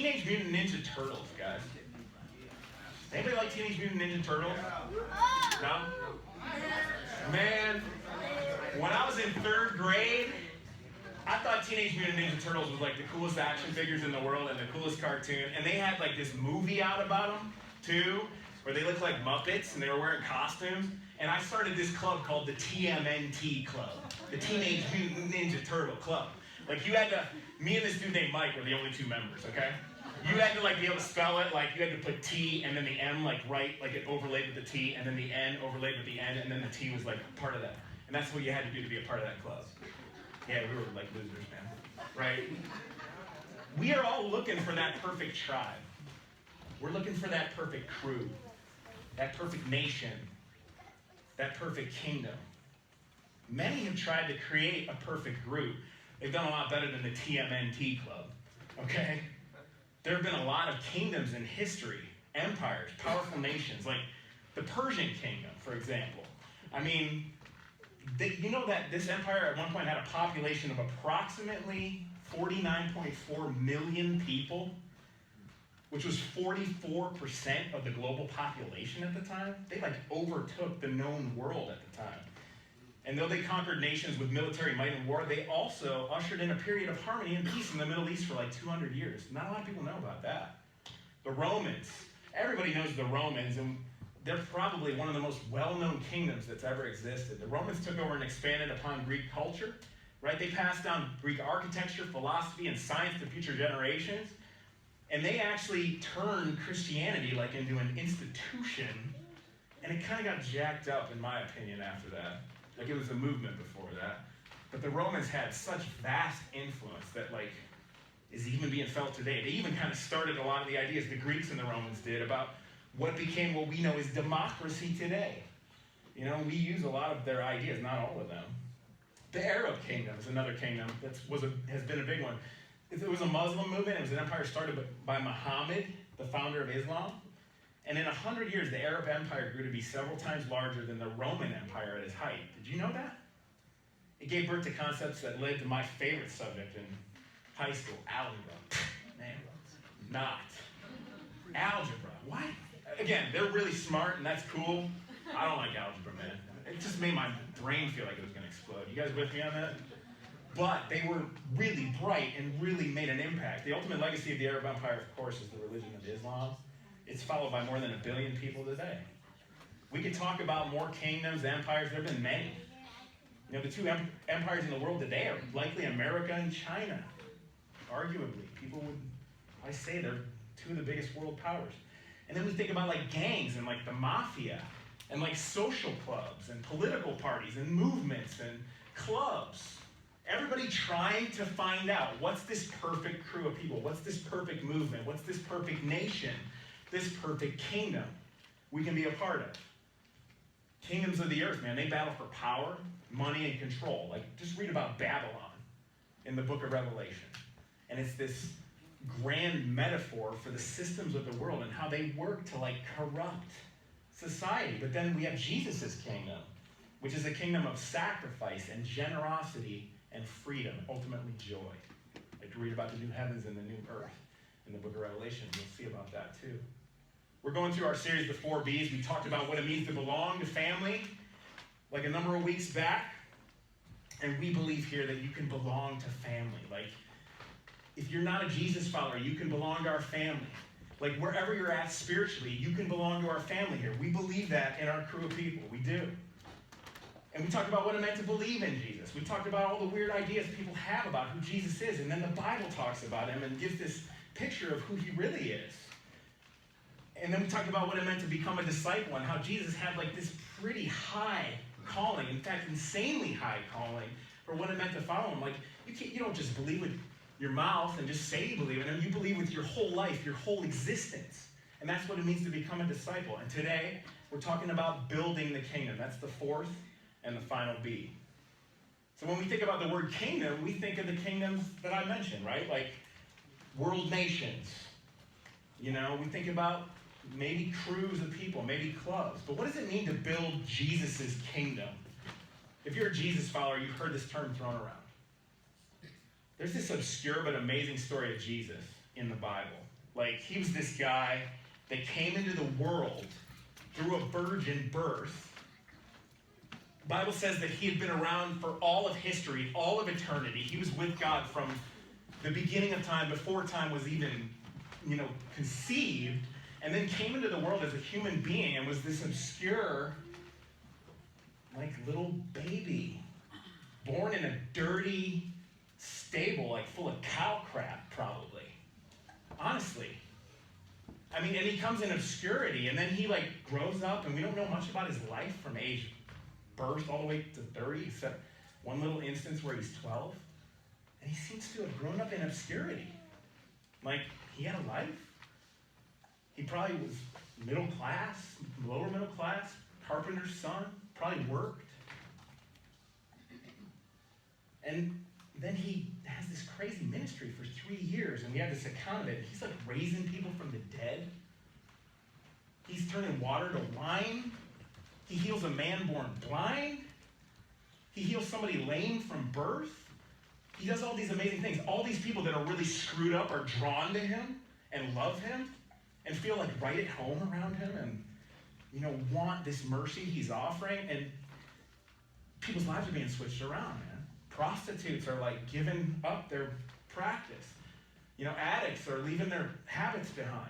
Teenage Mutant Ninja Turtles, guys? Anybody like Teenage Mutant Ninja Turtles? No? Man, when I was in 3rd grade, I thought Teenage Mutant Ninja Turtles was like the coolest action figures in the world and the coolest cartoon. And they had like this movie out about them, too, where they looked like Muppets and they were wearing costumes. And I started this club called the TMNT Club, the Teenage Mutant Ninja Turtle Club. Like you had to, me and this dude named Mike were the only 2 members, okay? You had to like be able to spell it, like you had to put T and then the M like right, like it overlaid with the T, and then the N overlaid with the N, and then the T was like part of that. And that's what you had to do to be a part of that club. Yeah, we were like losers, man. Right? We are all looking for that perfect tribe. We're looking for that perfect crew, that perfect nation, that perfect kingdom. Many have tried to create a perfect group. They've done a lot better than the TMNT Club, okay? There have been a lot of kingdoms in history, empires, powerful nations, like the Persian Kingdom, for example. I mean, you know that this empire at one point had a population of approximately 49.4 million people, which was 44% of the global population at the time. They like overtook the known world at the time. And though they conquered nations with military might and war, they also ushered in a period of harmony and peace in the Middle East for like 200 years. Not a lot of people know about that. The Romans. Everybody knows the Romans, and they're probably one of the most well-known kingdoms that's ever existed. The Romans took over and expanded upon Greek culture, right? They passed down Greek architecture, philosophy, and science to future generations. And they actually turned Christianity like into an institution, and it kind of got jacked up, in my opinion, after that. Like it was a movement before that. But the Romans had such vast influence that like is even being felt today. They even kind of started a lot of the ideas the Greeks and the Romans did about what became what we know as democracy today. You know, we use a lot of their ideas, not all of them. The Arab kingdom is another kingdom that has been a big one. It was a Muslim movement. It was an empire started by Muhammad, the founder of Islam. And in 100 years, the Arab Empire grew to be several times larger than the Roman Empire at its height. Did you know that? It gave birth to concepts that led to my favorite subject in high school, algebra. Man, not. Algebra, what? Again, they're really smart and that's cool. I don't like algebra, man. It just made my brain feel like it was going to explode. You guys with me on that? But they were really bright and really made an impact. The ultimate legacy of the Arab Empire, of course, is the religion of Islam. It's followed by more than 1 billion people today. We could talk about more kingdoms, empires. There have been many. You know, the 2 empires in the world today are likely America and China. Arguably, people would, I say they're 2 of the biggest world powers. And then we think about like gangs and like the mafia and like social clubs and political parties and movements and clubs. Everybody trying to find out what's this perfect crew of people, what's this perfect movement, what's this perfect nation, this perfect kingdom we can be a part of. Kingdoms of the earth, man, they battle for power, money, and control. Like, just read about Babylon in the book of Revelation. And it's this grand metaphor for the systems of the world and how they work to, like, corrupt society. But then we have Jesus' kingdom, which is a kingdom of sacrifice and generosity and freedom, ultimately joy. Like to read about the new heavens and the new earth in the book of Revelation. You'll see about that, too. We're going through our series, The 4 Bs. We talked about what it means to belong to family, like a number of weeks back. And we believe here that you can belong to family. Like, if you're not a Jesus follower, you can belong to our family. Like, wherever you're at spiritually, you can belong to our family here. We believe that in our crew of people. We do. And we talked about what it meant to believe in Jesus. We talked about all the weird ideas people have about who Jesus is. And then the Bible talks about him and gives this picture of who he really is. And then we talked about what it meant to become a disciple and how Jesus had like this pretty high calling, in fact, insanely high calling for what it meant to follow him. Like, you don't just believe with your mouth and just say you believe in him. You believe with your whole life, your whole existence. And that's what it means to become a disciple. And today, we're talking about building the kingdom. That's the 4th and the final B. So when we think about the word kingdom, we think of the kingdoms that I mentioned, right? Like world nations. You know, we think about maybe crews of people, maybe clubs. But what does it mean to build Jesus' kingdom? If you're a Jesus follower, you've heard this term thrown around. There's this obscure but amazing story of Jesus in the Bible. Like, he was this guy that came into the world through a virgin birth. The Bible says that he had been around for all of history, all of eternity. He was with God from the beginning of time, before time was even, conceived, and then came into the world as a human being and was this obscure, little baby, born in a dirty stable, full of cow crap, probably. Honestly. And he comes in obscurity, and then he, grows up, and we don't know much about his life from age birth all the way to 30, except one little instance where he's 12. And he seems to have grown up in obscurity. He had a life. He probably was middle class, lower middle class, carpenter's son, probably worked. And then he has this crazy ministry for 3 years, and we have this account of it. He's raising people from the dead. He's turning water to wine. He heals a man born blind. He heals somebody lame from birth. He does all these amazing things. All these people that are really screwed up are drawn to him and love him and feel right at home around him and, want this mercy he's offering. And people's lives are being switched around, man. Prostitutes are giving up their practice. Addicts are leaving their habits behind.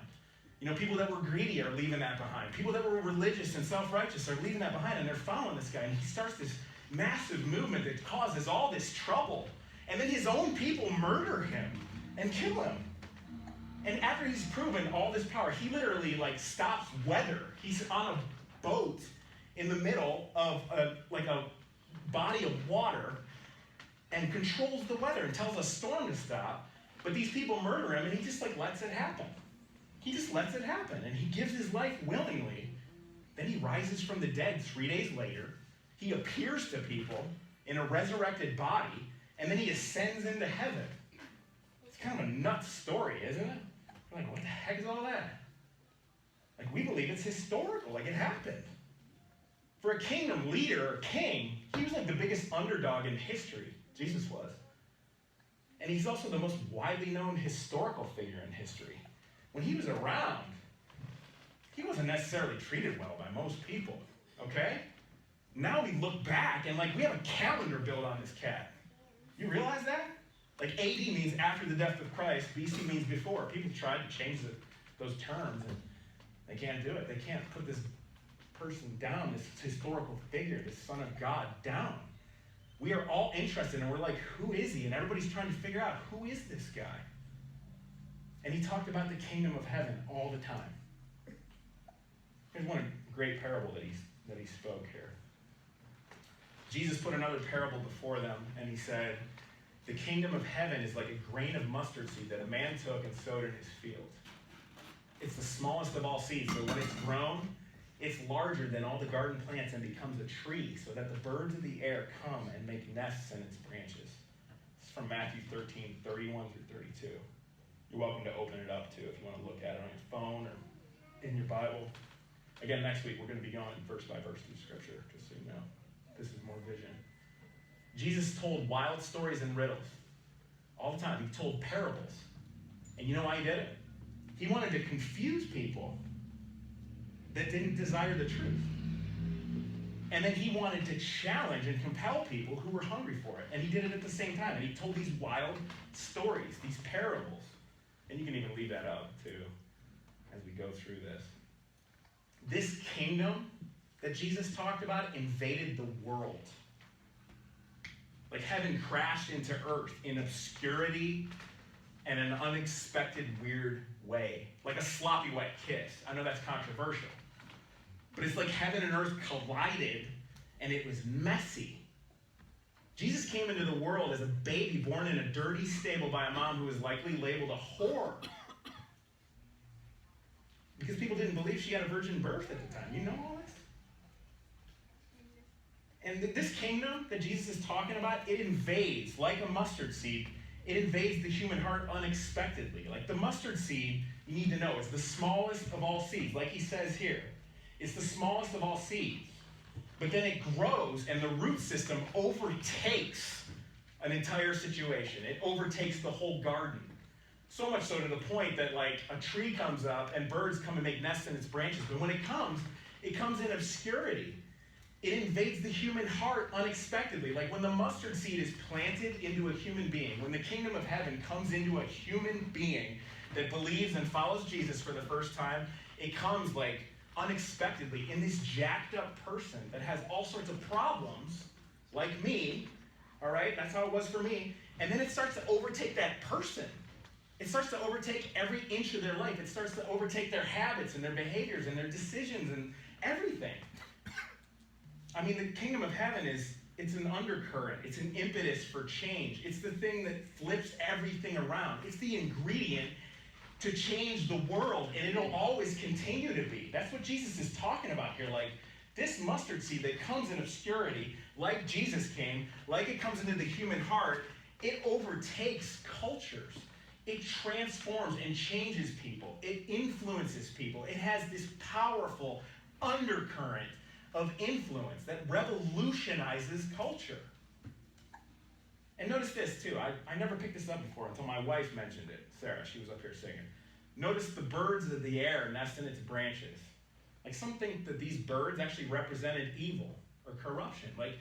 People that were greedy are leaving that behind. People that were religious and self-righteous are leaving that behind, and they're following this guy. And he starts this massive movement that causes all this trouble. And then his own people murder him and kill him. And after he's proven all this power, he literally stops weather. He's on a boat in the middle of a body of water and controls the weather and tells a storm to stop. But these people murder him, and he just lets it happen. He just lets it happen, and he gives his life willingly. Then he rises from the dead 3 days later. He appears to people in a resurrected body, and then he ascends into heaven. It's kind of a nuts story, isn't it? We're what the heck is all that? We believe it's historical, it happened. For a kingdom leader or king, he was the biggest underdog in history. Jesus was. And he's also the most widely known historical figure in history. When he was around, he wasn't necessarily treated well by most people, okay? Now we look back and we have a calendar built on this cat. You realize that? AD means after the death of Christ, BC means before. People tried to change those terms, and they can't do it. They can't put this person down, this historical figure, this Son of God down. We are all interested, and we're who is he? And everybody's trying to figure out, who is this guy? And he talked about the kingdom of heaven all the time. Here's one great parable that he spoke here. Jesus put another parable before them, and he said, the kingdom of heaven is like a grain of mustard seed that a man took and sowed in his field. It's the smallest of all seeds, but when it's grown, it's larger than all the garden plants and becomes a tree, so that the birds of the air come and make nests in its branches. This is from Matthew 13, 31 through 32. You're welcome to open it up, too, if you want to look at it on your phone or in your Bible. Again, next week, we're going to be going verse by verse through Scripture, just so you know. This is more vision. Jesus told wild stories and riddles all the time. He told parables. And you know why he did it? He wanted to confuse people that didn't desire the truth. And then he wanted to challenge and compel people who were hungry for it. And he did it at the same time. And he told these wild stories, these parables. And you can even leave that up, too, as we go through this. This kingdom that Jesus talked about invaded the world. Heaven crashed into earth in obscurity and an unexpected, weird way. Like a sloppy wet kiss. I know that's controversial. But it's heaven and earth collided, and it was messy. Jesus came into the world as a baby born in a dirty stable by a mom who was likely labeled a whore. Because people didn't believe she had a virgin birth at the time. You know all this? And this kingdom that Jesus is talking about, it invades, like a mustard seed, it invades the human heart unexpectedly. The mustard seed, you need to know, is the smallest of all seeds. Like he says here, it's the smallest of all seeds. But then it grows, and the root system overtakes an entire situation. It overtakes the whole garden. So much so to the point that like a tree comes up and birds come and make nests in its branches. But when it comes in obscurity. It invades the human heart unexpectedly. Like when the mustard seed is planted into a human being, when the kingdom of heaven comes into a human being that believes and follows Jesus for the first time, it comes like unexpectedly in this jacked up person that has all sorts of problems, like me, all right? That's how it was for me. And then it starts to overtake that person. It starts to overtake every inch of their life. It starts to overtake their habits and their behaviors and their decisions and everything. I mean, the kingdom of heaven it's an undercurrent. It's an impetus for change. It's the thing that flips everything around. It's the ingredient to change the world, and it'll always continue to be. That's what Jesus is talking about here. Like, this mustard seed that comes in obscurity, like Jesus came, like it comes into the human heart, it overtakes cultures. It transforms and changes people. It influences people. It has this powerful undercurrent of influence that revolutionizes culture. And notice this too. I never picked this up before until my wife mentioned it. Sarah, she was up here singing. Notice the birds of the air nest in its branches. Like some think that these birds actually represented evil or corruption. Like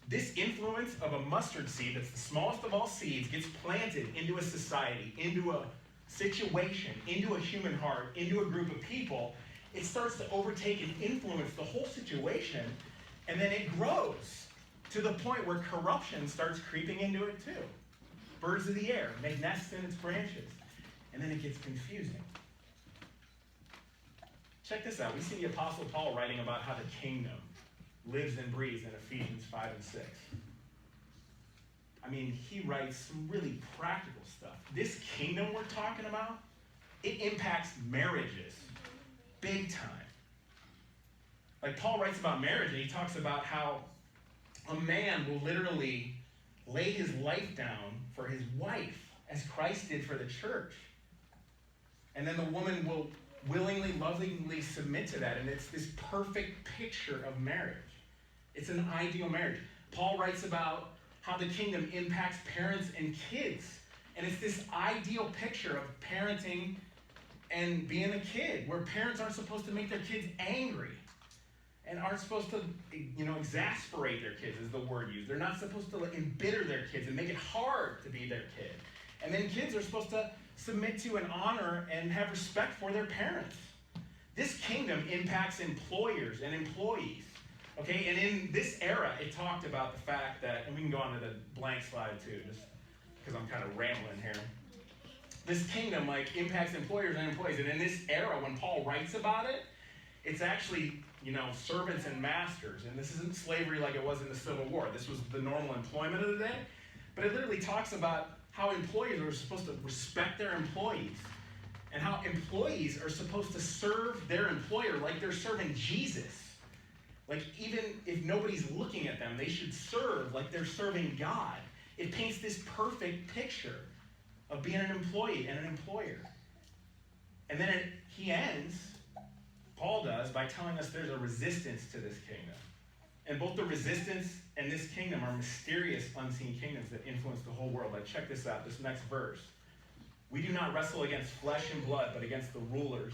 this influence of a mustard seed that's the smallest of all seeds gets planted into a society, into a situation, into a human heart, into a group of people. It starts to overtake and influence the whole situation, and then it grows to the point where corruption starts creeping into it too. Birds of the air make nests in its branches, and then it gets confusing. Check this out. We see the Apostle Paul writing about how the kingdom lives and breathes in Ephesians 5 and 6. I mean, he writes some really practical stuff. This kingdom we're talking about, it impacts marriages. Big time. Like Paul writes about marriage, and he talks about how a man will literally lay his life down for his wife, as Christ did for the church. And then the woman will willingly, lovingly submit to that, and it's this perfect picture of marriage. It's an ideal marriage. Paul writes about how the kingdom impacts parents and kids, and it's this ideal picture of parenting and being a kid, where parents aren't supposed to make their kids angry and aren't supposed to, exasperate their kids is the word used. They're not supposed to embitter their kids and make it hard to be their kid. And then kids are supposed to submit to and honor and have respect for their parents. This kingdom impacts employers and employees. Okay, and in this era, it talked about the fact that, and we can go on to the blank slide too, just because I'm kind of rambling here. This kingdom impacts employers and employees. And in this era, when Paul writes about it, it's actually, servants and masters. And this isn't slavery like it was in the Civil War. This was the normal employment of the day. But it literally talks about how employees are supposed to respect their employees. And how employees are supposed to serve their employer like they're serving Jesus. Like even if nobody's looking at them, they should serve like they're serving God. It paints this perfect picture of being an employee and an employer. And then he ends, Paul does, by telling us there's a resistance to this kingdom. And both the resistance and this kingdom are mysterious, unseen kingdoms that influence the whole world. Like, check this out, this next verse. We do not wrestle against flesh and blood, but against the rulers,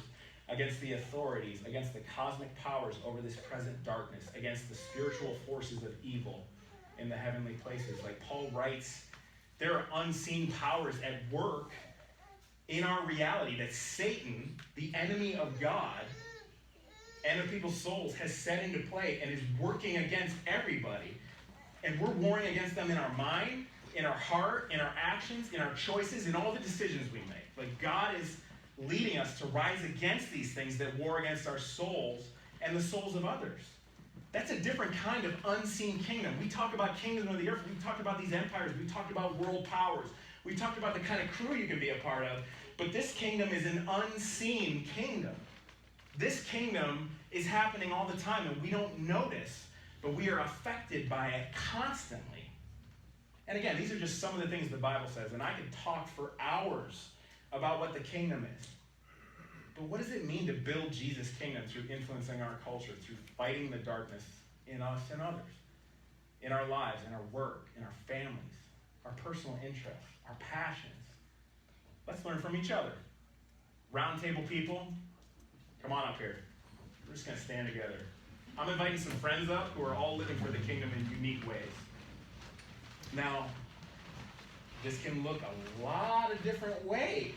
against the authorities, against the cosmic powers over this present darkness, against the spiritual forces of evil in the heavenly places. Like Paul writes, there are unseen powers at work in our reality that Satan, the enemy of God and of people's souls, has set into play and is working against everybody. And we're warring against them in our mind, in our heart, in our actions, in our choices, in all the decisions we make. Like God is leading us to rise against these things that war against our souls and the souls of others. That's a different kind of unseen kingdom. We talk about kingdoms of the earth. We've talked about these empires. We've talked about world powers. We've talked about the kind of crew you can be a part of. But this kingdom is an unseen kingdom. This kingdom is happening all the time, and we don't notice, but we are affected by it constantly. And again, these are just some of the things the Bible says, and I could talk for hours about what the kingdom is. But what does it mean to build Jesus' kingdom through influencing our culture, through fighting the darkness in us and others, in our lives, in our work, in our families, our personal interests, our passions? Let's learn from each other. Round table people, come on up here. We're just going to stand together. I'm inviting some friends up who are all living for the kingdom in unique ways. Now, this can look a lot of different ways.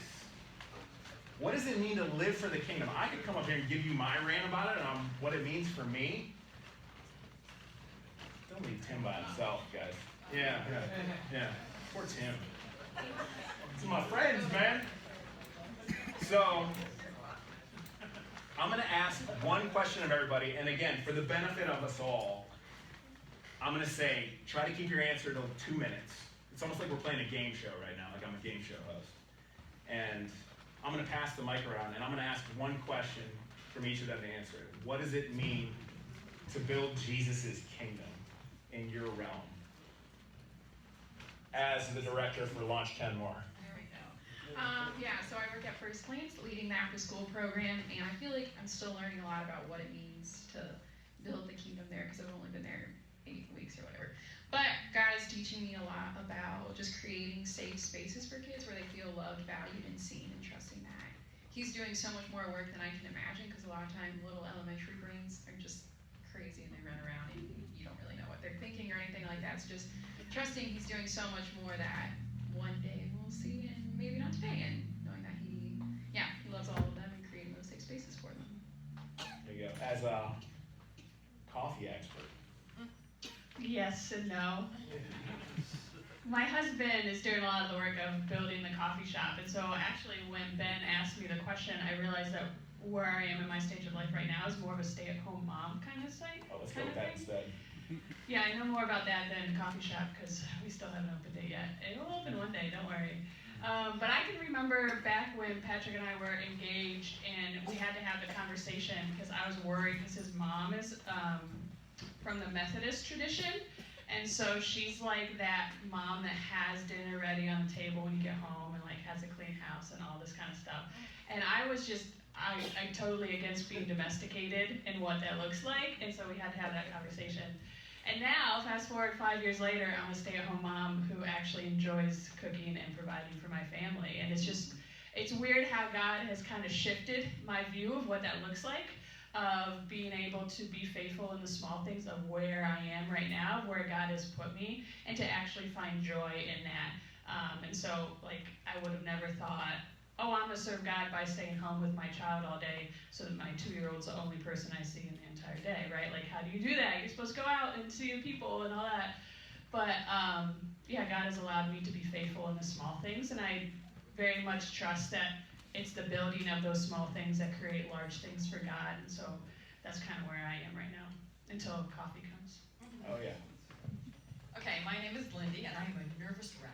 What does it mean to live for the kingdom? I could come up here and give you my rant about it and what it means for me. Don't leave Tim by himself, guys. Yeah. Poor Tim. These are my friends, man. So, I'm going to ask one question of everybody, and again, for the benefit of us all, I'm going to say, try to keep your answer to 2 minutes. It's almost like we're playing a game show right now, like I'm a game show host. And I'm going to pass the mic around, and I'm going to ask one question from each of them to answer it. What does it mean to build Jesus' kingdom in your realm? As the director for Launch Kenmore. So I work at First Glance, leading the after-school program, and I feel like I'm still learning a lot about what it means to build the kingdom there, because I've only been there 8 weeks or whatever. But God is teaching me a lot about just creating safe spaces for kids where they feel loved, valued, and seen, and trusting that He's doing so much more work than I can imagine, because a lot of times little elementary brains are just crazy and they run around and you don't really know what they're thinking or anything like that. So just trusting He's doing so much more that one day we'll see, and maybe not today, and knowing that He loves all of them and creating those safe spaces for them. There you go. As a coffee expert. Yes and no. My husband is doing a lot of the work of building the coffee shop, and so actually when Ben asked me the question, I realized that where I am in my stage of life right now is more of a stay-at-home mom kind of site. Oh, let's go with that instead. Yeah, I know more about that than coffee shop, because we still haven't opened it yet. It will open one day, don't worry. But I can remember back when Patrick and I were engaged, and we had to have the conversation because I was worried because his mom is from the Methodist tradition. And so she's like that mom that has dinner ready on the table when you get home and like has a clean house and all this kind of stuff. And I was just, I'm totally against being domesticated and what that looks like. And so we had to have that conversation. And now, fast forward 5 years later, I'm a stay-at-home mom who actually enjoys cooking and providing for my family. And it's weird how God has kind of shifted my view of what that looks like, of being able to be faithful in the small things of where I am right now, where God has put me, and to actually find joy in that. And so, like, I would have never thought, oh, I'm going to serve God by staying home with my child all day so that my 2-year-old's the only person I see in the entire day, right? Like, how do you do that? You're supposed to go out and see the people and all that. But, God has allowed me to be faithful in the small things, and I very much trust that it's the building of those small things that create large things for God. And so that's kind of where I am right now, until coffee comes. Oh, yeah. Okay, my name is Lindy, and I'm a nervous wreck.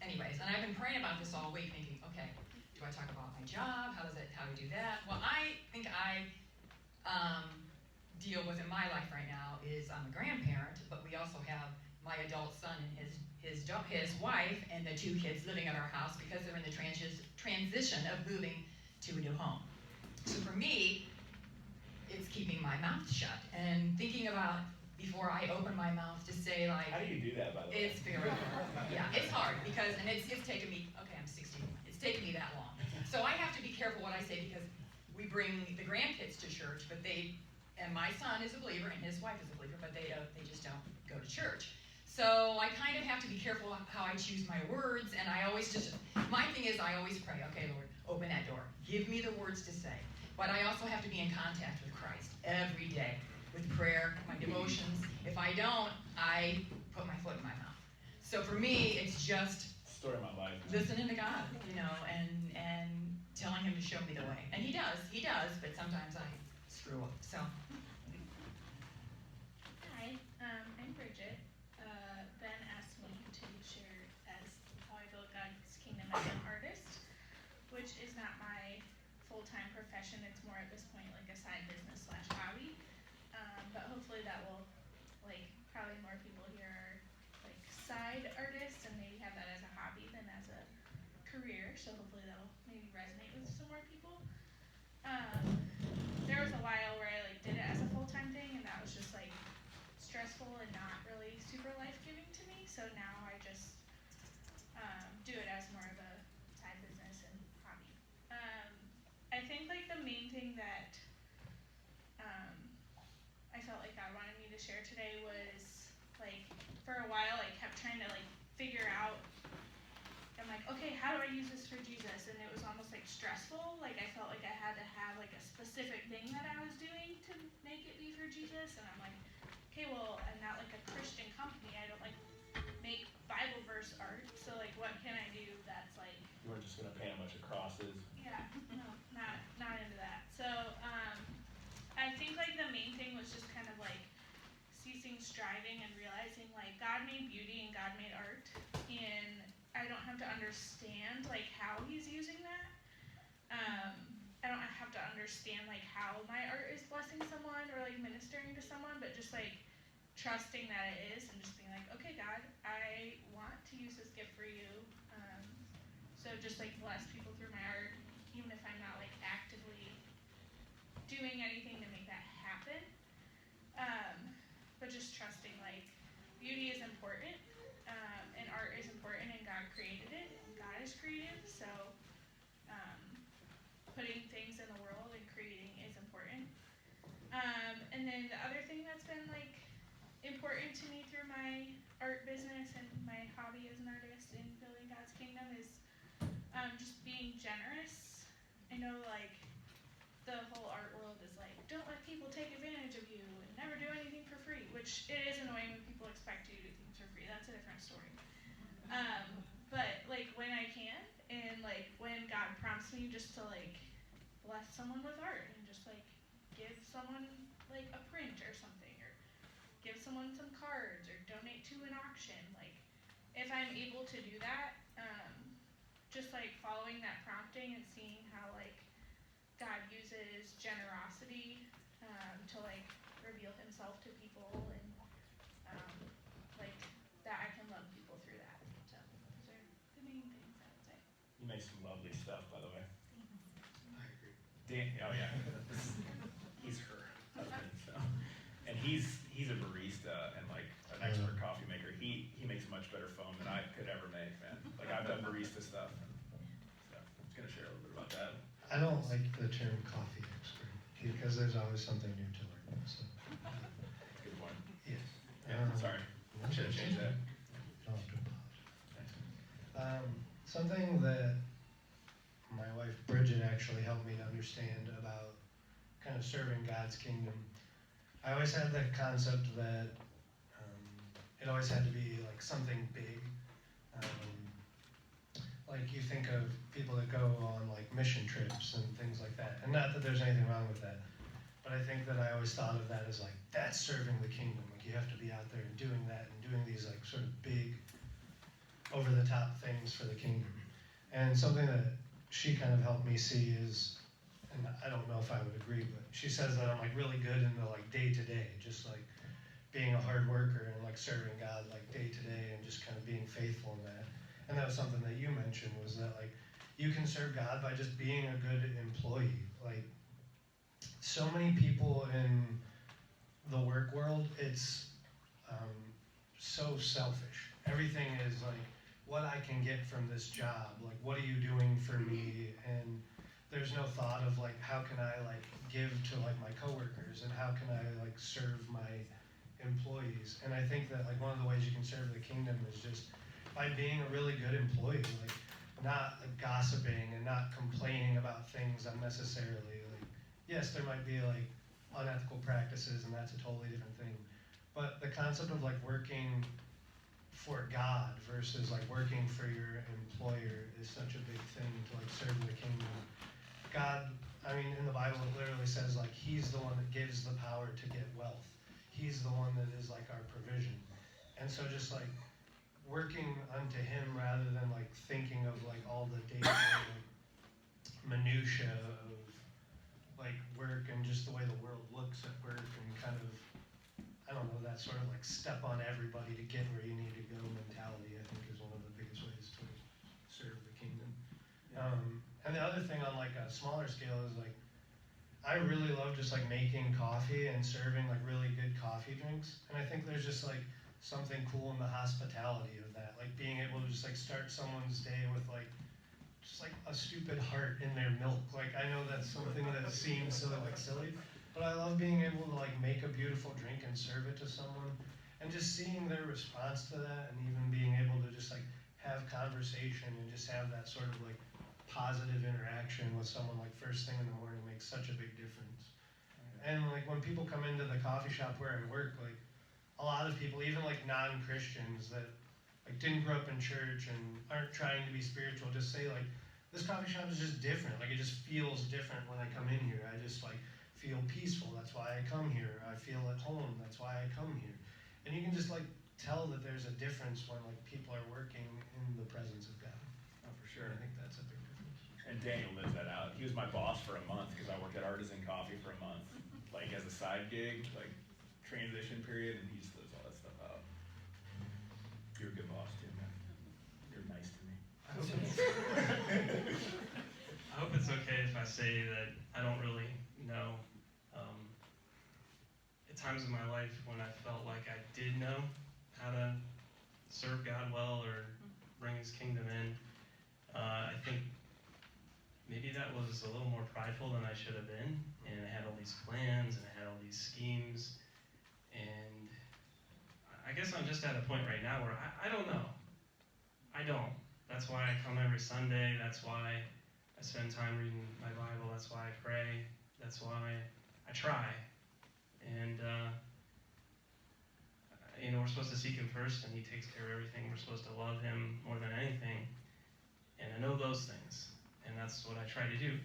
And I've been praying about this all week, thinking, okay, do I talk about my job? How do we do that? Well, I think I deal with in my life right now is I'm a grandparent, but we also have my adult son and his wife and the 2 kids living at our house because they're in the transition of moving to a new home. So for me, it's keeping my mouth shut and thinking about before I open my mouth to say, like... How do you do that, by the way? It's very hard. Yeah, it's hard because, and it's taken me, okay, I'm 61. It's taken me that long. So I have to be careful what I say because we bring the grandkids to church, but and my son is a believer and his wife is a believer, but they just don't go to church. So I kind of have to be careful how I choose my words, and I always my thing is I always pray, okay, Lord, open that door. Give me the words to say. But I also have to be in contact with Christ every day with prayer, my devotions. If I don't, I put my foot in my mouth. So for me, it's just story of my life. Listening to God, and telling Him to show me the way. And He does, but sometimes I screw up. So. Hi, I'm Bridget. Ben asked me to share as how I build God's kingdom as an artist, which is not my full-time profession. It's more at this point like a side business / hobby. But hopefully that will, probably more people here are side artists and maybe have that as a hobby than as a career. So hopefully that'll maybe resonate with some more people. There was a while where I did it as a full-time thing, and that was just stressful and not really super life-giving to me. So now I just do it as more of a side business and to share today was, like, for a while I kept trying to, like, figure out, I'm like, okay, how do I use this for Jesus? And it was almost, like, stressful. Like, I felt like I had to have, like, a specific thing that I was doing to make it be for Jesus. And I'm like, okay, well, I'm not, like, a Christian company. I don't, like, make Bible verse art. So, like, what can I do that's, like... You weren't just going to paint a bunch of crosses. Yeah, no, not into that. So, I think, like, the main thing was just kind of, like, ceasing striving and realizing, like, God made beauty and God made art, and I don't have to understand, like, how he's using that. I don't have to understand, like, how my art is blessing someone or, like, ministering to someone, but just, like, trusting that it is and just being like, okay, God, I want to use this gift for you. So just, like, bless people through my art, even if I'm not, like, actively doing anything to make that happen. But just trusting, like, beauty is important, and art is important, and God created it, and God is creative, so putting things in the world and creating is important. And then the other thing that's been, like, important to me through my art business and my hobby as an artist in building God's kingdom is just being generous. I know, like, the whole art world is like, don't let people take advantage of you and never do anything for free, which it is annoying when people expect you to do things for free. That's a different story. But, like, when I can, and, like, when God prompts me just to, like, bless someone with art and just, like, give someone, like, a print or something, or give someone some cards, or donate to an auction, like, if I'm able to do that, just, like, following that prompting and seeing how, like, God uses generosity to, like, reveal himself to people, and, like, that I can love people through that. So, those are the main things I would say. You make some lovely stuff, by the way. I agree. Dan, oh yeah, he's her husband, so. And he's a barista and, like, an expert coffee maker. He makes much better foam than I could ever make, man. Like, I've done barista stuff, and so I'm just gonna share a little bit about that. I don't like the term coffee expert because there's always something new to learn. So, Good point. yes. Yeah, sorry. Should have changed that. Don't have to apologize. Something that my wife Bridget actually helped me to understand about kind of serving God's kingdom. I always had the concept that it always had to be like something big. Like you think of people that go on like mission trips and things like that. And not that there's anything wrong with that, but I think that I always thought of that as like, that's serving the kingdom. Like you have to be out there and doing that and doing these like sort of big, over the top things for the kingdom. And something that she kind of helped me see is, and I don't know if I would agree, but she says that I'm like really good in the like day to day, just like being a hard worker and like serving God like day to day and just kind of being faithful in that. And that was something that you mentioned, was that like you can serve God by just being a good employee. Like so many people in the work world, it's so selfish. Everything is like what I can get from this job, like what are you doing for me? And there's no thought of like how can I like give to like my coworkers, and how can I like serve my employees. And I think that like one of the ways you can serve the kingdom is just by being a really good employee, like not like gossiping and not complaining about things unnecessarily. Like yes, there might be like unethical practices, and that's a totally different thing. But the concept of like working for God versus like working for your employer is such a big thing to like serve the kingdom. God, I mean, in the Bible it literally says like he's the one that gives the power to get wealth. He's the one that is like our provision. And so just like working unto him rather than like thinking of like all the day-to-day like, minutia of like work and just the way the world looks at work and kind of, I don't know, that sort of like step on everybody to get where you need to go mentality, I think is one of the biggest ways to serve the kingdom. And the other thing on like a smaller scale is like, I really love just like making coffee and serving like really good coffee drinks. And I think there's just like something cool in the hospitality of that. Like being able to just like start someone's day with like, just like a stupid heart in their milk. Like I know that's something that seems so like silly, But I love being able to like make a beautiful drink and serve it to someone, and just seeing their response to that, and even being able to just like have conversation and just have that sort of like positive interaction with someone like first thing in the morning makes such a big difference. And like when people come into the coffee shop where I work, like a lot of people, even like non-Christians that like didn't grow up in church and aren't trying to be spiritual, just say like, this coffee shop is just different. Like it just feels different when I come in here. I just like feel peaceful. That's why I come here. I feel at home. That's why I come here. And you can just like tell that there's a difference when like people are working in the presence of God. Oh, for sure. I think that's a big difference. And Daniel lives that out. He was my boss for a month because I worked at Artisan Coffee for a month, like as a side gig, like transition period, and he just lives all that stuff out. You're a good boss too, man. You're nice to me. I hope it's okay if I say that I don't really know. At times in my life when I felt like I did know how to serve God well or bring His kingdom in, I think maybe that was a little more prideful than I should have been, and I had all these plans and I had all these schemes, and I guess I'm just at a point right now where I don't know. I don't. That's why I come every Sunday. That's why I spend time reading my Bible. That's why I pray. That's why I try. And, we're supposed to seek Him first, and He takes care of everything. We're supposed to love Him more than anything. And I know those things, and that's what I try to do.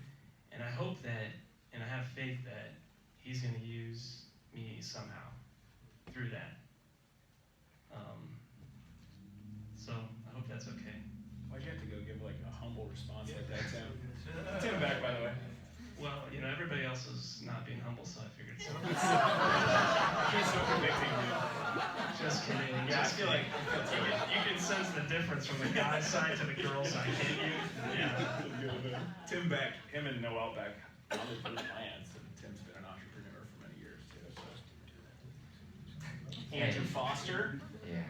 And I hope that, and I have faith that He's going to use me somehow through that. So I hope that's okay. Why'd you have to go give like a humble response like that, Tim? Tim back, by the way. Well, everybody else is not being humble, so I figured so. He's so convicting, dude. Just kidding. Yeah, Just I feel like you can sense the difference from the guy side to the girl side, can't you? Yeah. Tim Beck, him and Noel Beck, founded First Plants, and Tim's been an entrepreneur for many years too. So. Andrew Foster. Yeah.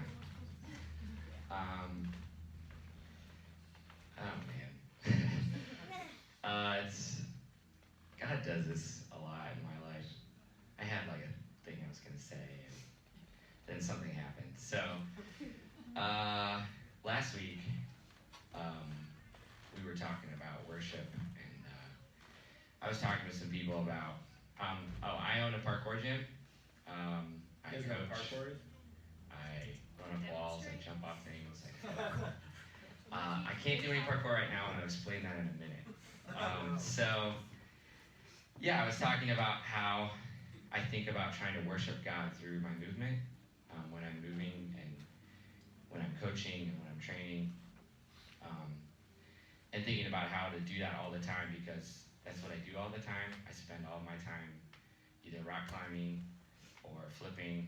Oh man. It's God does this a lot in my life. I had like a thing I was gonna say, and then something happened. So last week, we were talking about worship, and I was talking to some people about. I own a parkour gym. I You guys know what coach. parkour is? I run up walls, I jump off things. I can't do any parkour right now, and I'll explain that in a minute. I was talking about how I think about trying to worship God through my movement, when I'm moving and when I'm coaching and when I'm training, and thinking about how to do that all the time because that's what I do all the time. I spend all my time either rock climbing or flipping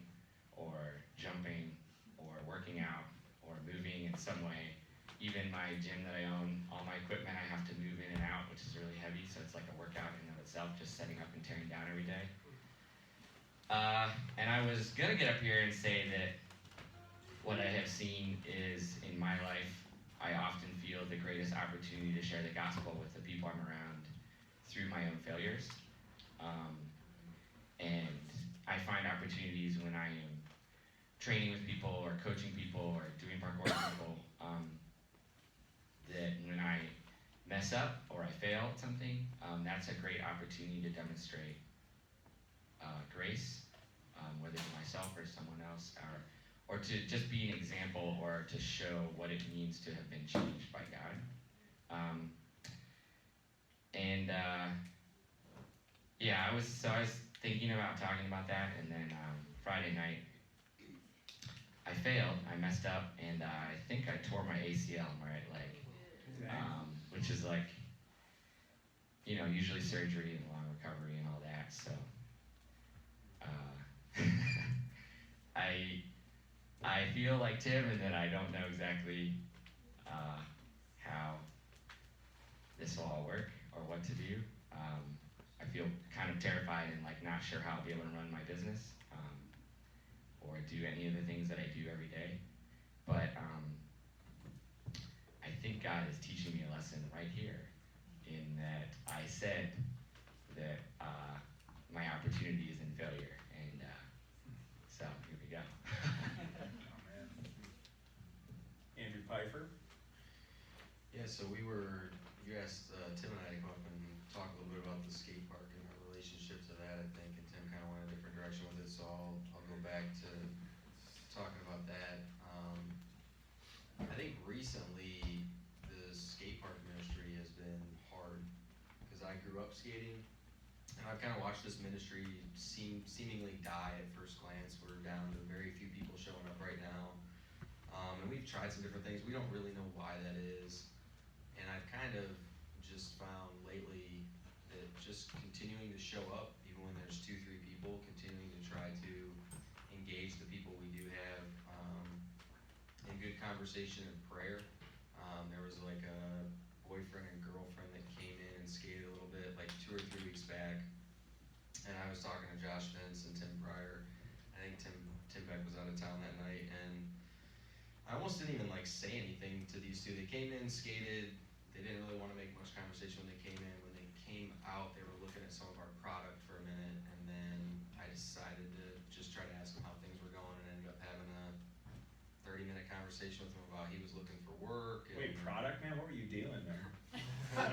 or jumping or working out or moving in some way. Even my gym that I own, all my equipment I have to move in and out, which is really heavy, so it's like a workout in and of itself, just setting up and tearing down every day. And I was gonna get up here and say that what I have seen is, in my life, I often feel the greatest opportunity to share the gospel with the people I'm around through my own failures. And I find opportunities when I am training with people or coaching people or doing parkour with people, that when I mess up or I fail at something, that's a great opportunity to demonstrate grace, whether to myself or someone else, or to just be an example or to show what it means to have been changed by God. I was thinking about talking about that, and then Friday night, I failed. I messed up, and I think I tore my ACL in my right leg, which is like, usually surgery and long recovery and all that. So I feel like Tim, and that I don't know exactly how this will all work or what to do. I feel kind of terrified and like not sure how I'll be able to run my business or do any of the things that I do every day. But I think God is teaching me a lesson right here, in that I said that my opportunities in failure. And so here we go. Andrew Pfeiffer. Yeah, so you asked Tim and I to come up and talk a little bit about the skate park and our relationship to that, I think, and Tim kind of went a different direction with it, so I'll go back to talking about that. I think recently the skate park ministry has been hard, because I grew up skating, and I've kind of watched this ministry seemingly die at first glance. We're down to very few people showing up right now, and we've tried some different things. We don't really know why that is. And I've kind of just found lately that just continuing to show up, even when there's 2-3 people, continuing to try to engage the people we do have in good conversation and prayer. There was like a boyfriend and girlfriend that came in and skated a little bit like 2 or 3 weeks back. And I was talking to Josh Vince and Tim Pryor. I think Tim Beck was out of town that night, and I almost didn't even like say anything to these two. They came in, skated. They didn't really want to make much conversation when they came in. When they came out, they were looking at some of our product for a minute, and then I decided to just try to ask them how things were going, and ended up having a 30-minute conversation with him about he was looking for work. And Wait, product, man? What were you dealing there?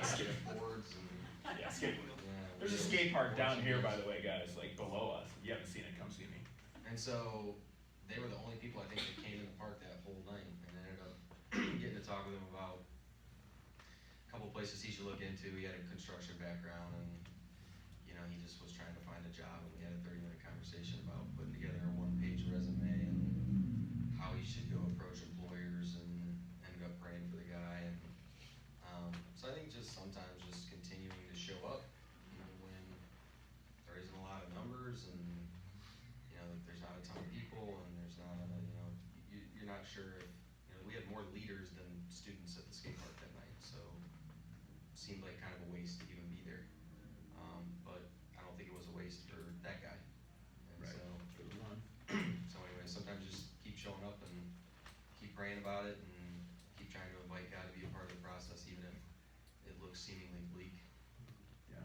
skateboards and Yeah, skateboard. yeah. There's a skate park down here, by the way, guys, like below us. If you haven't seen it, come see me. And so they were the only people I think that came in the park that whole night, and I ended up getting to talk with him about a couple places he should look into. He had a construction background, and he just was trying to find a job, and we had a 30-minute conversation about putting together a 1-page resume and how he should go approach employers, and ended up praying for the guy. And so I think just sometimes just continuing to show up when there isn't a lot of numbers, and there's not a ton of people, and there's not you're not sure if we had more leaders than students at the skate park that night, so it seemed like kind of a waste to even be there. But I don't think it was a waste for that guy. And Right. So anyway, sometimes just keep showing up and keep praying about it, and keep trying to invite God to be a part of the process, even if it looks seemingly bleak. Yeah.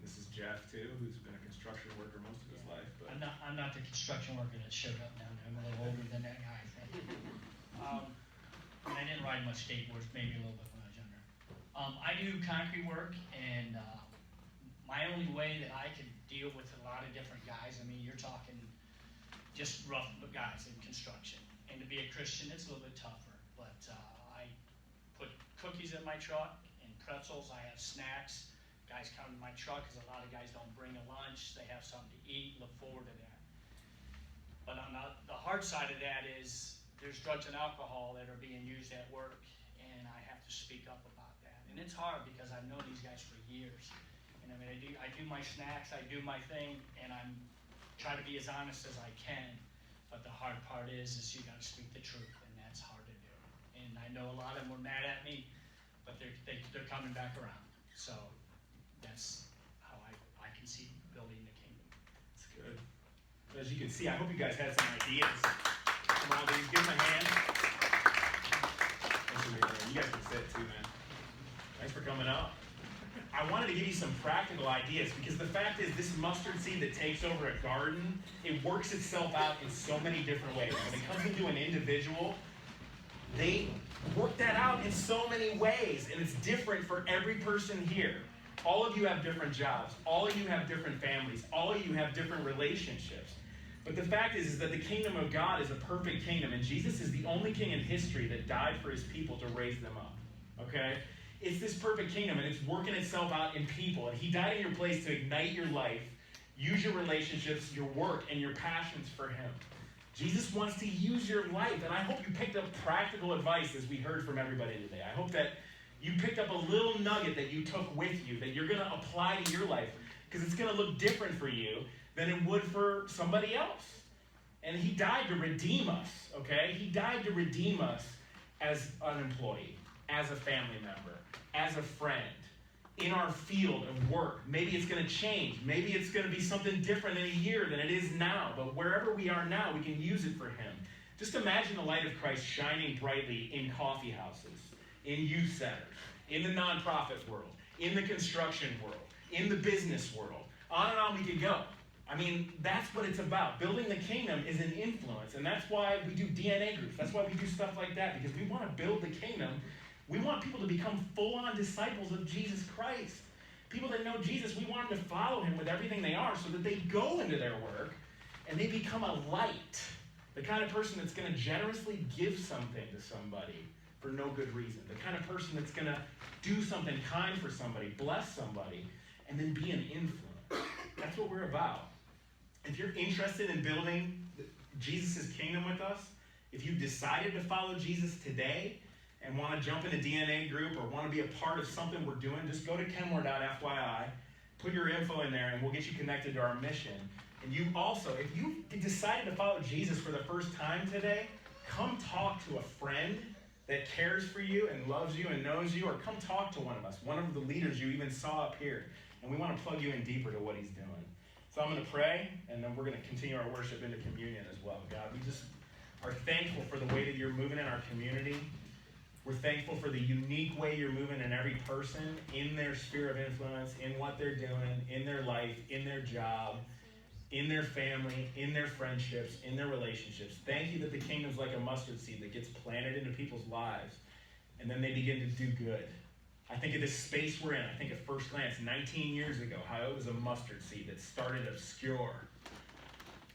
This is Jeff too, who's been a construction worker most of his life. But I'm not the construction worker that showed up down there. I'm a little older than that guy, I think. And I didn't ride much skateboards, maybe a little bit when I was younger. I do concrete work, and my only way that I could deal with a lot of different guys, I mean, you're talking just rough guys in construction. And to be a Christian, it's a little bit tougher. But I put cookies in my truck and pretzels. I have snacks. Guys come to my truck because a lot of guys don't bring a lunch. They have something to eat, look forward to that. But on the hard side of that is there's drugs and alcohol that are being used at work, and I have to speak up about that. And it's hard because I've known these guys for years. And I mean, I do my snacks, I do my thing, and I'm try to be as honest as I can. But the hard part is you got to speak the truth, and that's hard to do. And I know a lot of them were mad at me, but they're coming back around. So that's how I can see building the kingdom. That's good. As you can see, I hope you guys had some ideas from all these. Give them a hand. Thanks for being here. You guys can sit too, man. Thanks for coming out. I wanted to give you some practical ideas, because the fact is, this mustard seed that takes over a garden, it works itself out in so many different ways. When it comes into an individual, they work that out in so many ways, and it's different for every person here. All of you have different jobs. All of you have different families. All of you have different relationships. But the fact is that the kingdom of God is a perfect kingdom, and Jesus is the only king in history that died for his people to raise them up. Okay? It's this perfect kingdom, and it's working itself out in people. And he died in your place to ignite your life, use your relationships, your work, and your passions for him. Jesus wants to use your life, and I hope you picked up practical advice as we heard from everybody today. I hope that you picked up a little nugget that you took with you, that you're going to apply to your life, because it's going to look different for you than it would for somebody else. And he died to redeem us, okay? He died to redeem us as an employee, as a family member, as a friend, in our field of work. Maybe it's going to change. Maybe it's going to be something different in a year than it is now. But wherever we are now, we can use it for him. Just imagine the light of Christ shining brightly in coffee houses, in youth centers, in the nonprofit world, in the construction world, in the business world. On and on we could go. I mean, that's what it's about. Building the kingdom is an influence, and that's why we do DNA groups. That's why we do stuff like that, because we want to build the kingdom. We want people to become full-on disciples of Jesus Christ. People that know Jesus, we want them to follow him with everything they are so that they go into their work and they become a light. The kind of person that's going to generously give something to somebody for no good reason. The kind of person that's going to do something kind for somebody, bless somebody, and then be an influence. That's what we're about. If you're interested in building Jesus' kingdom with us, if you've decided to follow Jesus today and want to jump in a DNA group or want to be a part of something we're doing, just go to Kenmore.fyi, put your info in there, and we'll get you connected to our mission. And you also, if you decided to follow Jesus for the first time today, come talk to a friend that cares for you and loves you and knows you, or come talk to one of us, one of the leaders you even saw up here. And we want to plug you in deeper to what he's doing. So I'm going to pray, and then we're going to continue our worship into communion as well. God, we just are thankful for the way that you're moving in our community. We're thankful for the unique way you're moving in every person, in their sphere of influence, in what they're doing, in their life, in their job, in their family, in their friendships, in their relationships. Thank you that the kingdom's like a mustard seed that gets planted into people's lives, and then they begin to do good. I think of this space we're in. I think at first glance, 19 years ago, how it was a mustard seed that started obscure,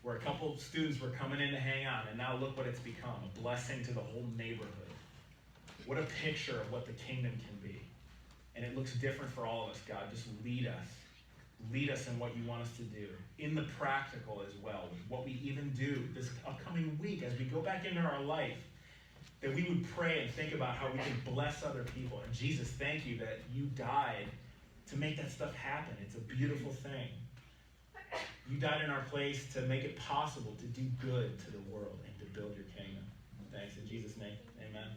where a couple of students were coming in to hang on, and now look what it's become, a blessing to the whole neighborhood. What a picture of what the kingdom can be. And it looks different for all of us, God. Just lead us. Lead us in what you want us to do. In the practical as well, with what we even do this upcoming week as we go back into our life, that we would pray and think about how we can bless other people. And Jesus, thank you that you died to make that stuff happen. It's a beautiful thing. You died in our place to make it possible to do good to the world and to build your kingdom. Thanks in Jesus' name. Amen.